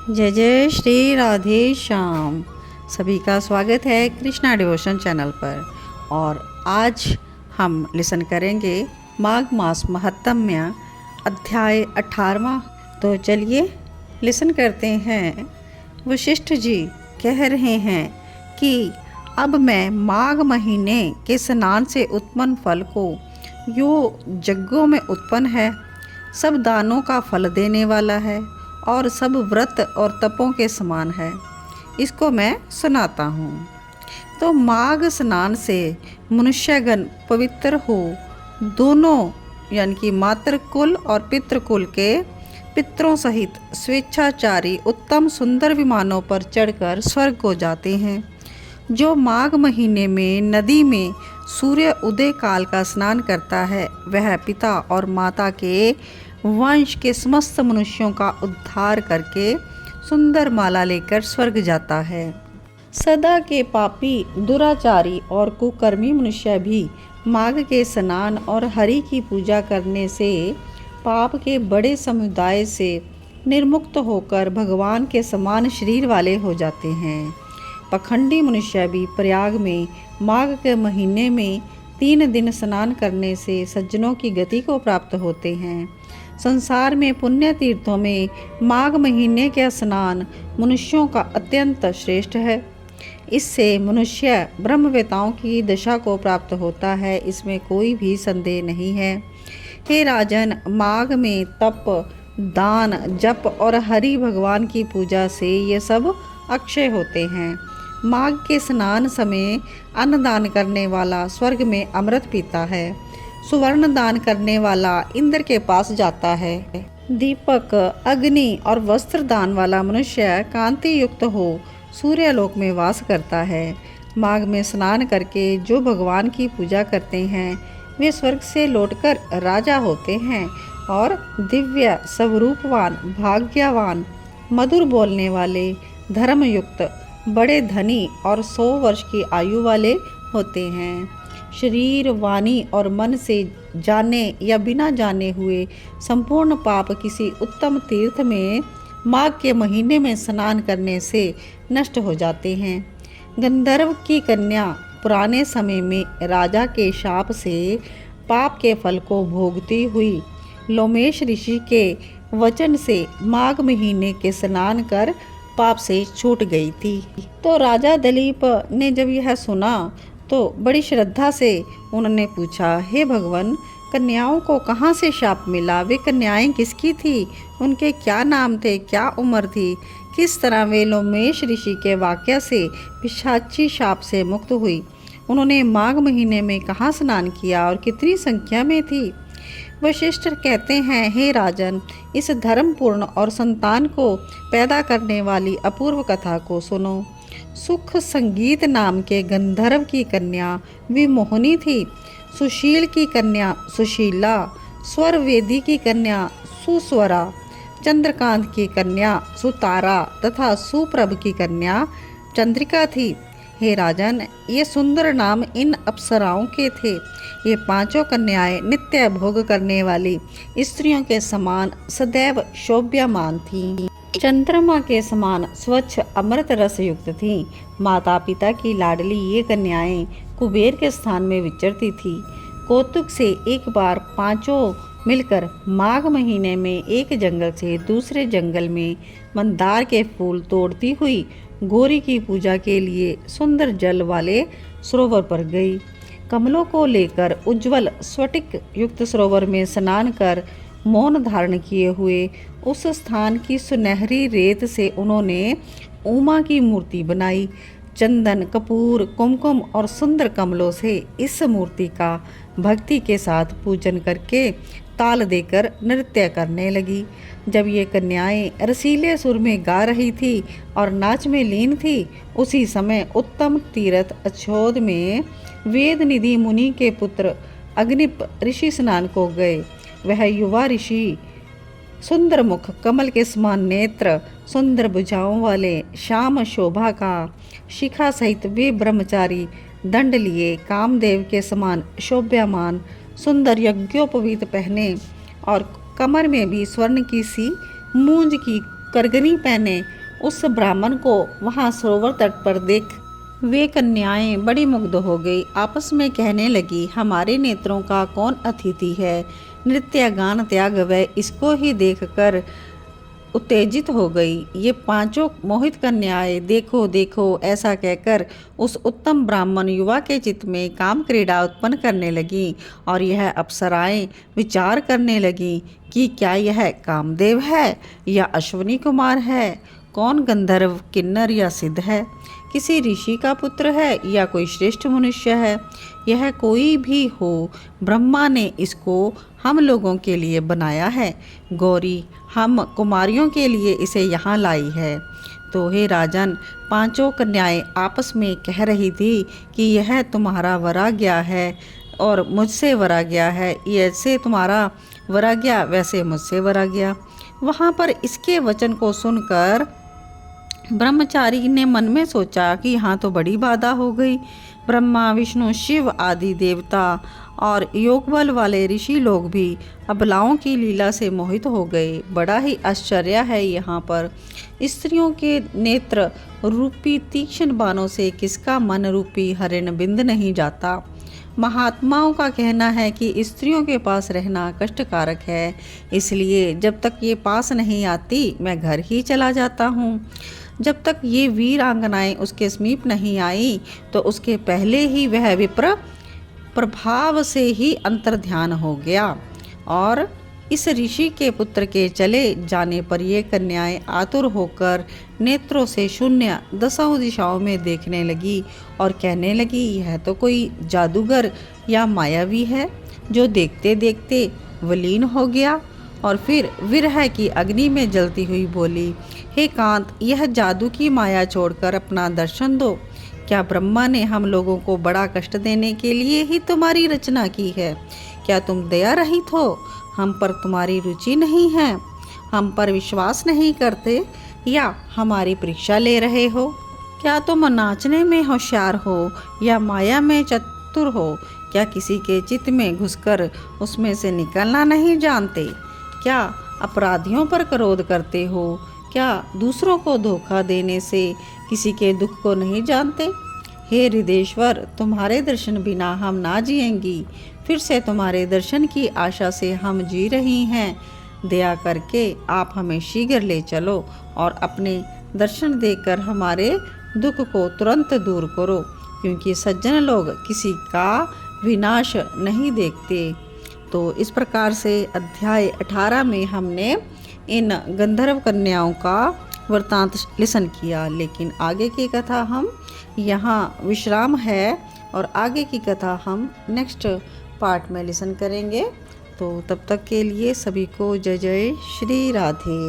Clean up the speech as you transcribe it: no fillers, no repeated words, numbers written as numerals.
जय जय श्री राधे श्याम। सभी का स्वागत है कृष्णा डिवोशन चैनल पर। और आज हम लिसन करेंगे माघ मास महात्म्य अध्याय 18वां। तो चलिए लिसन करते हैं। वशिष्ठ जी कह रहे हैं कि अब मैं माघ महीने के स्नान से उत्पन्न फल को यो यज्ञों में उत्पन्न है, सब दानों का फल देने वाला है और सब व्रत और तपों के समान है, इसको मैं सुनाता हूँ। तो माघ स्नान से मनुष्यगण पवित्र हो, दोनों यानी कि मातृकुल और पितृकुल के पितरों सहित स्वेच्छाचारी उत्तम सुंदर विमानों पर चढ़कर स्वर्ग को जाते हैं। जो माघ महीने में नदी में सूर्य उदय काल का स्नान करता है, वह पिता और माता के वंश के समस्त मनुष्यों का उद्धार करके सुंदर माला लेकर स्वर्ग जाता है। सदा के पापी, दुराचारी और कुकर्मी मनुष्य भी माघ के स्नान और हरि की पूजा करने से पाप के बड़े समुदाय से निर्मुक्त होकर भगवान के समान शरीर वाले हो जाते हैं। पखंडी मनुष्य भी प्रयाग में माघ के महीने में 3 दिन स्नान करने से सज्जनों की गति को प्राप्त होते हैं। संसार में पुण्य तीर्थों में माघ महीने के स्नान मनुष्यों का अत्यंत श्रेष्ठ है। इससे मनुष्य ब्रह्मवेताओं की दशा को प्राप्त होता है, इसमें कोई भी संदेह नहीं है। हे राजन, माघ में तप, दान, जप और हरि भगवान की पूजा से ये सब अक्षय होते हैं। माघ के स्नान समय अन्नदान करने वाला स्वर्ग में अमृत पीता है। सुवर्ण दान करने वाला इंद्र के पास जाता है। दीपक, अग्नि और वस्त्र दान वाला मनुष्य कांति युक्त हो सूर्यलोक में वास करता है। माघ में स्नान करके जो भगवान की पूजा करते हैं वे स्वर्ग से लौटकर राजा होते हैं और दिव्य, स्वरूपवान, भाग्यवान, मधुर बोलने वाले, धर्मयुक्त, बड़े धनी और 100 वर्ष की आयु वाले होते हैं। शरीर, वाणी और मन से जाने या बिना जाने हुए संपूर्ण पाप किसी उत्तम तीर्थ में माघ के महीने में स्नान करने से नष्ट हो जाते हैं। गंधर्व की कन्या पुराने समय में राजा के शाप से पाप के फल को भोगती हुई लोमेश ऋषि के वचन से माघ महीने के स्नान कर पाप से छूट गई थी। तो राजा दिलीप ने जब यह सुना तो बड़ी श्रद्धा से उन्होंने पूछा, हे भगवान, कन्याओं को कहाँ से शाप मिला? वे कन्याएं किसकी थी? उनके क्या नाम थे? क्या उम्र थी? किस तरह वे लोमेश ऋषि के वाक्य से पिशाची शाप से मुक्त हुई? उन्होंने माघ महीने में कहाँ स्नान किया और कितनी संख्या में थी? वशिष्ठ कहते हैं, हे राजन, इस धर्मपूर्ण और संतान को पैदा करने वाली अपूर्व कथा को सुनो। सुख संगीत नाम के गंधर्व की कन्या विमोहिनी थी। सुशील की कन्या सुशीला, स्वर वेदी की कन्या सुस्वरा, चंद्रकांत की कन्या सुतारा तथा सुप्रभ की कन्या चंद्रिका थी। हे राजन, ये सुंदर नाम इन अप्सराओं के थे। ये 5 कन्याएं नित्य भोग करने वाली स्त्रियों के समान सदैव शोभ्यमान थीं। चंद्रमा के समान स्वच्छ अमृत रस युक्त थीं। माता पिता की लाडली ये कन्याएं कुबेर के स्थान में विचरती थी। कौतुक से एक बार 5 मिलकर माघ महीने में एक जंगल से दूसरे जंगल में मंदार के फूल तोड़ती हुई गौरी की पूजा के लिए सुंदर जल वाले सरोवर पर गई। कमलों को लेकर उज्जवल स्फटिक युक्त सरोवर में स्नान कर मौन धारण किए हुए उस स्थान की सुनहरी रेत से उन्होंने उमा की मूर्ति बनाई। चंदन, कपूर, कुमकुम और सुंदर कमलों से इस मूर्ति का भक्ति के साथ पूजन करके ताल देकर नृत्य करने लगी। जब ये कन्याएं रसीले सुर में गा रही थी और नाच में लीन थी, उसी समय उत्तम तीर्थ अछोद में वेद निधि मुनि के पुत्र अग्निप ऋषि स्नान को गए। वह युवा ऋषि सुंदर मुख, कमल के समान नेत्र, सुंदर भुजाओं वाले, श्याम शोभा का, शिखा सहित वे ब्रह्मचारी दंड लिए, कामदेव के समान शोभ्यमान, सुंदर यज्ञोपवीत पहने और कमर में भी स्वर्ण की सी मूंज की करगनी पहने उस ब्राह्मण को वहाँ सरोवर तट पर देख वे कन्याएं बड़ी मुग्ध हो गई। आपस में कहने लगी, हमारे नेत्रों का कौन अतिथि है। नृत्य गान त्याग वह इसको ही देखकर उत्तेजित हो गई। ये पांचों मोहित कन्याएं देखो देखो ऐसा कहकर उस उत्तम ब्राह्मण युवा के चित्त में काम क्रीड़ा उत्पन्न करने लगी और यह अप्सराएं विचार करने लगी कि क्या यह कामदेव है या अश्विनी कुमार है, कौन गंधर्व, किन्नर या सिद्ध है, किसी ऋषि का पुत्र है या कोई श्रेष्ठ मनुष्य है। यह कोई भी हो, ब्रह्मा ने इसको हम लोगों के लिए बनाया है। गौरी हम कुमारियों के लिए इसे यहाँ लाई है। तो हे राजन, पांचों कन्याएं आपस में कह रही थी कि यह तुम्हारा वरा गया है और मुझसे वरा गया है, ऐसे तुम्हारा वरा गया वैसे मुझसे वरा गया। वहाँ पर इसके वचन को सुनकर ब्रह्मचारी ने मन में सोचा कि यहाँ तो बड़ी बाधा हो गई। ब्रह्मा, विष्णु, शिव आदि देवता और योग बल वाले ऋषि लोग भी अबलाओं की लीला से मोहित हो गए। बड़ा ही आश्चर्य है यहाँ पर। स्त्रियों के नेत्र रूपी तीक्ष्ण बाणों से किसका मन रूपी हरिण बिंद नहीं जाता। महात्माओं का कहना है कि स्त्रियों के पास रहना कष्टकारक है, इसलिए जब तक ये पास नहीं आती मैं घर ही चला जाता हूँ। जब तक ये वीरांगनाएं उसके समीप नहीं आई तो उसके पहले ही वह विप्र प्रभाव से ही अंतर्ध्यान हो गया और इस ऋषि के पुत्र के चले जाने पर ये कन्याएं आतुर होकर नेत्रों से शून्य दसों दिशाओं में देखने लगी और कहने लगी, यह तो कोई जादूगर या मायावी है जो देखते देखते विलीन हो गया। और फिर विरह की अग्नि में जलती हुई बोली, हे कांत, यह जादू की माया छोड़कर अपना दर्शन दो। क्या ब्रह्मा ने हम लोगों को बड़ा कष्ट देने के लिए ही तुम्हारी रचना की है? क्या तुम दया रहित हो? हम पर तुम्हारी रुचि नहीं है? हम पर विश्वास नहीं करते या हमारी परीक्षा ले रहे हो? क्या तुम नाचने में होशियार हो या माया में चतुर हो? क्या किसी के चित्त में घुसकर उसमें से निकलना नहीं जानते? क्या अपराधियों पर क्रोध करते हो? क्या दूसरों को धोखा देने से किसी के दुख को नहीं जानते? हे हृदेश्वर, तुम्हारे दर्शन बिना हम ना जिएंगी। फिर से तुम्हारे दर्शन की आशा से हम जी रही हैं। दया करके आप हमें शीघ्र ले चलो और अपने दर्शन देकर हमारे दुख को तुरंत दूर करो, क्योंकि सज्जन लोग किसी का विनाश नहीं देखते। तो इस प्रकार से अध्याय 18 में हमने इन गंधर्व कन्याओं का वृत्तांत लिसन किया, लेकिन आगे की कथा हम यहाँ विश्राम है और आगे की कथा हम नेक्स्ट पार्ट में लिसन करेंगे। तो तब तक के लिए सभी को जय जय श्री राधे।